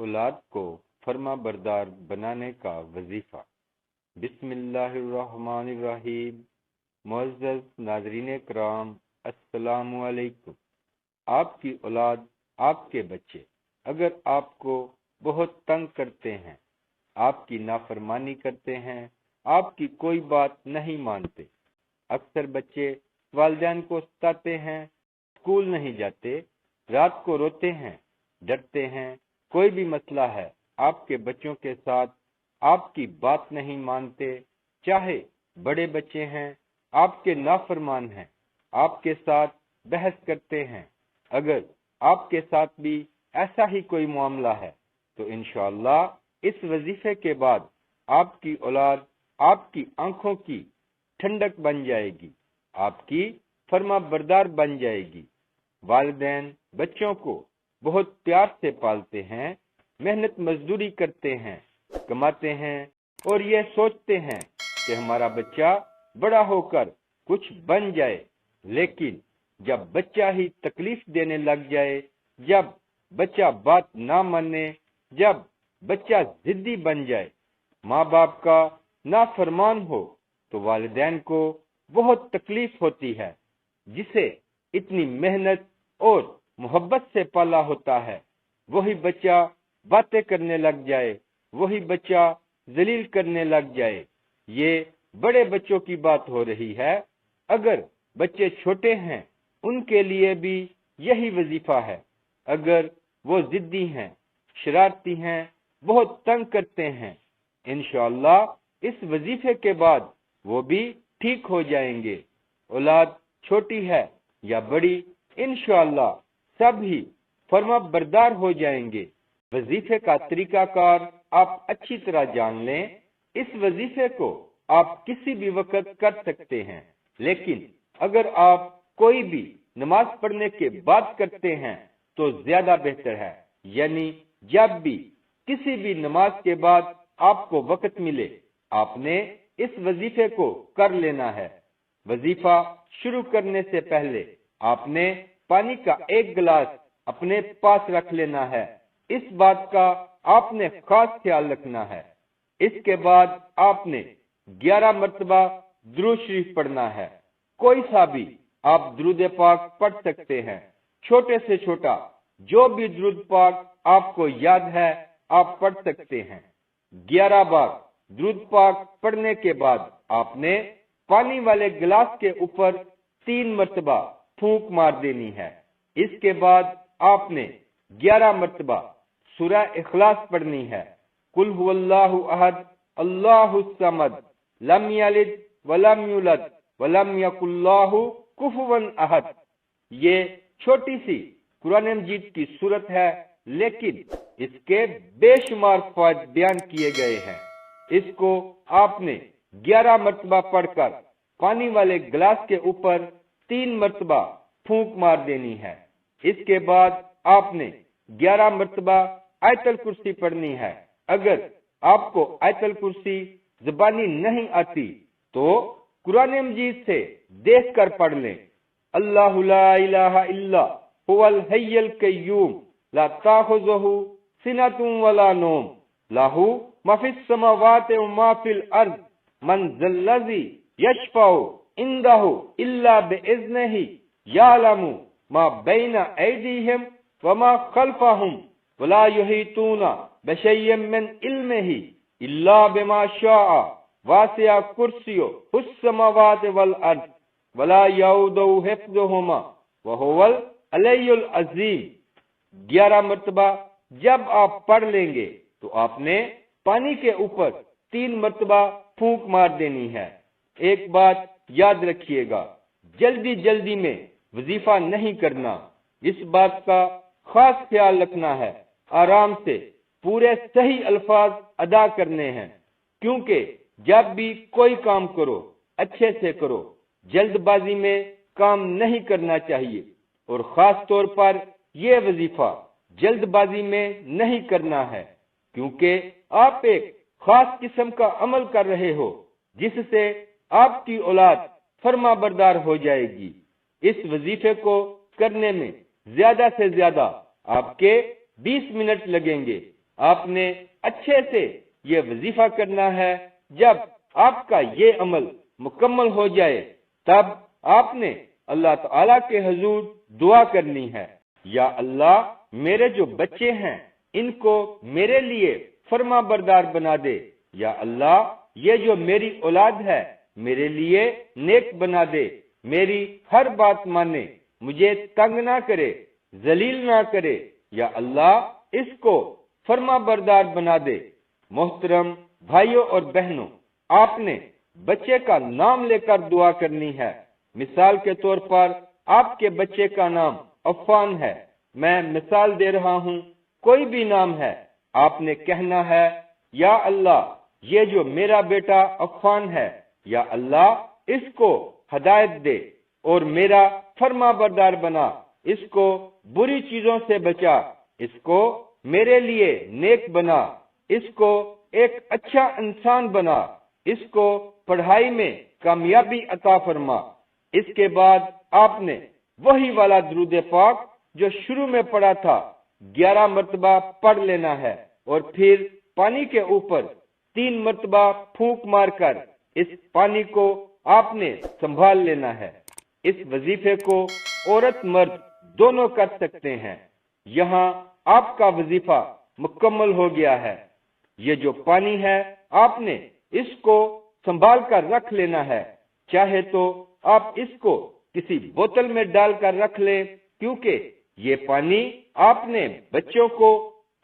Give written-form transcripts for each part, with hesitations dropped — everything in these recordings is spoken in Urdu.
اولاد کو فرما بردار بنانے کا وظیفہ۔ بسم اللہ الرحمن الرحیم۔ معزز ناظرین کرام، السلام علیکم۔ آپ کی اولاد، آپ کے بچے اگر آپ کو بہت تنگ کرتے ہیں، آپ کی نافرمانی کرتے ہیں، آپ کی کوئی بات نہیں مانتے، اکثر بچے والدین کو ستاتے ہیں، اسکول نہیں جاتے، رات کو روتے ہیں، ڈرتے ہیں، کوئی بھی مسئلہ ہے آپ کے بچوں کے ساتھ، آپ کی بات نہیں مانتے، چاہے بڑے بچے ہیں، آپ کے نافرمان ہیں، آپ کے ساتھ بحث کرتے ہیں، اگر آپ کے ساتھ بھی ایسا ہی کوئی معاملہ ہے تو انشاءاللہ اس وظیفے کے بعد آپ کی اولاد آپ کی آنکھوں کی ٹھنڈک بن جائے گی، آپ کی فرما بردار بن جائے گی۔ والدین بچوں کو بہت پیار سے پالتے ہیں، محنت مزدوری کرتے ہیں، کماتے ہیں اور یہ سوچتے ہیں کہ ہمارا بچہ بڑا ہو کر کچھ بن جائے، لیکن جب بچہ ہی تکلیف دینے لگ جائے، جب بچہ بات نہ مانے، جب بچہ ضدی بن جائے، ماں باپ کا نافرمان ہو، تو والدین کو بہت تکلیف ہوتی ہے۔ جسے اتنی محنت اور محبت سے پالا ہوتا ہے، وہی بچہ باتیں کرنے لگ جائے، وہی بچہ ذلیل کرنے لگ جائے۔ یہ بڑے بچوں کی بات ہو رہی ہے، اگر بچے چھوٹے ہیں ان کے لیے بھی یہی وظیفہ ہے۔ اگر وہ ضدی ہیں، شرارتی ہیں، بہت تنگ کرتے ہیں، انشاءاللہ اس وظیفے کے بعد وہ بھی ٹھیک ہو جائیں گے۔ اولاد چھوٹی ہے یا بڑی، انشاءاللہ سب ہی فرما بردار ہو جائیں گے۔ وظیفے کا طریقہ کار آپ اچھی طرح جان لیں۔ اس وظیفے کو آپ کسی بھی وقت کر سکتے ہیں، لیکن اگر آپ کوئی بھی نماز پڑھنے کے بعد کرتے ہیں تو زیادہ بہتر ہے، یعنی جب بھی کسی بھی نماز کے بعد آپ کو وقت ملے، آپ نے اس وظیفے کو کر لینا ہے۔ وظیفہ شروع کرنے سے پہلے آپ نے پانی کا ایک گلاس اپنے پاس رکھ لینا ہے، اس بات کا آپ نے خاص خیال رکھنا ہے۔ اس کے بعد آپ نے 11 مرتبہ درود شریف پڑھنا ہے۔ کوئی سا بھی آپ درود پاک پڑھ سکتے ہیں، چھوٹے سے چھوٹا جو بھی درود پاک آپ کو یاد ہے آپ پڑھ سکتے ہیں۔ 11 بار درود پاک پڑھنے کے بعد آپ نے پانی والے گلاس کے اوپر 3 مرتبہ پھونک مار دینی ہے۔ اس کے بعد آپ نے 11 مرتبہ سورہ اخلاص پڑھنی ہے۔ قل هو اللہ احد اللہ الصمد لم یلد ولم یولد ولم یکن لہ کفوا احد۔ یہ چھوٹی سی قرآن مجید کی سورت ہے، لیکن اس کے بے شمار فوائد بیان کیے گئے ہیں۔ اس کو آپ نے 11 مرتبہ پڑھ کر پانی والے گلاس کے اوپر 3 مرتبہ پھونک مار دینی ہے۔ اس کے بعد آپ نے 11 مرتبہ آیت الکرسی پڑھنی ہے۔ اگر آپ کو آیت الکرسی زبانی نہیں آتی تو قرآن مجید سے دیکھ کر پڑھ لیں۔ اللہ لا الہ الا هو الحی القیوم لا تاخذہ سنۃ ولا نوم لہ ما فی السماوات وما فی الارض من ذا الذی یشفع عندہ الا باذنہ یعلم ما بین ایدیہم وما خلفہم ولا یحیطون بشیء من علمہ الا بما شاء واسع کرسیہ السماوات والارض ولا یؤودہ حفظہما وہو العلی العظیم۔ 11 مرتبہ جب آپ پڑھ لیں گے تو آپ نے پانی کے اوپر 3 مرتبہ پھونک مار دینی ہے۔ ایک بات یاد رکھیے گا، جلدی جلدی میں وظیفہ نہیں کرنا، اس بات کا خاص خیال رکھنا ہے، آرام سے پورے صحیح الفاظ ادا کرنے ہیں، کیونکہ جب بھی کوئی کام کرو اچھے سے کرو، جلد بازی میں کام نہیں کرنا چاہیے، اور خاص طور پر یہ وظیفہ جلد بازی میں نہیں کرنا ہے، کیونکہ آپ ایک خاص قسم کا عمل کر رہے ہو جس سے آپ کی اولاد فرما بردار ہو جائے گی۔ اس وظیفے کو کرنے میں زیادہ سے زیادہ آپ کے 20 منٹ لگیں گے۔ آپ نے اچھے سے یہ وظیفہ کرنا ہے۔ جب آپ کا یہ عمل مکمل ہو جائے تب آپ نے اللہ تعالی کے حضور دعا کرنی ہے، یا اللہ میرے جو بچے ہیں ان کو میرے لیے فرما بردار بنا دے، یا اللہ یہ جو میری اولاد ہے میرے لیے نیک بنا دے، میری ہر بات مانے، مجھے تنگ نہ کرے، ذلیل نہ کرے، یا اللہ اس کو فرما بردار بنا دے۔ محترم بھائیوں اور بہنوں، آپ نے بچے کا نام لے کر دعا کرنی ہے۔ مثال کے طور پر آپ کے بچے کا نام عفان ہے، میں مثال دے رہا ہوں، کوئی بھی نام ہے، آپ نے کہنا ہے یا اللہ یہ جو میرا بیٹا عفان ہے، یا اللہ اس کو ہدایت دے اور میرا فرما بردار بنا، اس کو بری چیزوں سے بچا، اس کو میرے لیے نیک بنا، اس کو ایک اچھا انسان بنا، اس کو پڑھائی میں کامیابی عطا فرما۔ اس کے بعد آپ نے وہی والا درود پاک جو شروع میں پڑھا تھا 11 مرتبہ پڑھ لینا ہے، اور پھر پانی کے اوپر 3 مرتبہ پھونک مار کر اس پانی کو آپ نے سنبھال لینا ہے۔ اس وظیفے کو عورت مرد دونوں کر سکتے ہیں۔ یہاں آپ کا وظیفہ مکمل ہو گیا ہے۔ یہ جو پانی ہے آپ نے اس کو سنبھال کر رکھ لینا ہے، چاہے تو آپ اس کو کسی بوتل میں ڈال کر رکھ لیں، کیونکہ یہ پانی آپ نے بچوں کو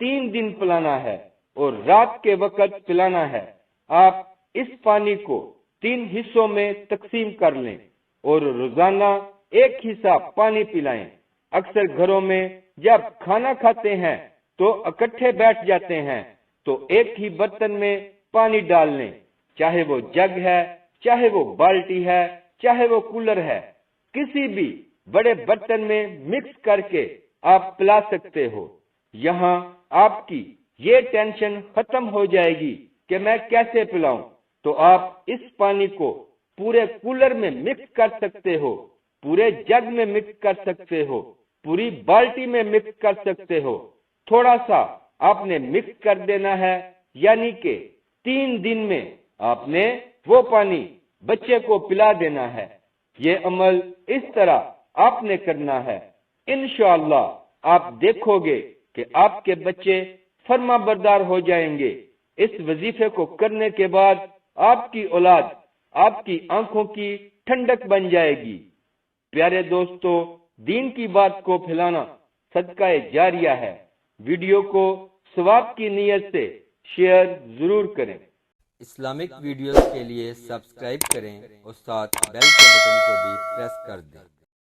3 دن پلانا ہے اور رات کے وقت پلانا ہے۔ آپ اس پانی کو 3 حصوں میں تقسیم کر لیں اور روزانہ ایک حصہ پانی پلائیں۔ اکثر گھروں میں جب کھانا کھاتے ہیں تو اکٹھے بیٹھ جاتے ہیں، تو ایک ہی برتن میں پانی ڈال لیں، چاہے وہ جگ ہے، چاہے وہ بالٹی ہے، چاہے وہ کولر ہے، کسی بھی بڑے برتن میں مکس کر کے آپ پلا سکتے ہو۔ یہاں آپ کی یہ ٹینشن ختم ہو جائے گی کہ میں کیسے پلاؤں، تو آپ اس پانی کو پورے کولر میں مکس کر سکتے ہو، پورے جگ میں مکس کر سکتے ہو، پوری بالٹی میں مکس کر سکتے ہو۔ تھوڑا سا آپ نے مکس کر دینا ہے، یعنی کہ 3 دن میں آپ نے وہ پانی بچے کو پلا دینا ہے۔ یہ عمل اس طرح آپ نے کرنا ہے۔ انشاءاللہ آپ دیکھو گے کہ آپ کے بچے فرما بردار ہو جائیں گے۔ اس وظیفے کو کرنے کے بعد آپ کی اولاد آپ کی آنکھوں کی ٹھنڈک بن جائے گی۔ پیارے دوستو، دین کی بات کو پھیلانا صدقہ جاریہ ہے۔ ویڈیو کو ثواب کی نیت سے شیئر ضرور کریں۔ اسلامک ویڈیوز کے لیے سبسکرائب کریں اور ساتھ بیل کے بٹن کو بھی پریس کر دیں۔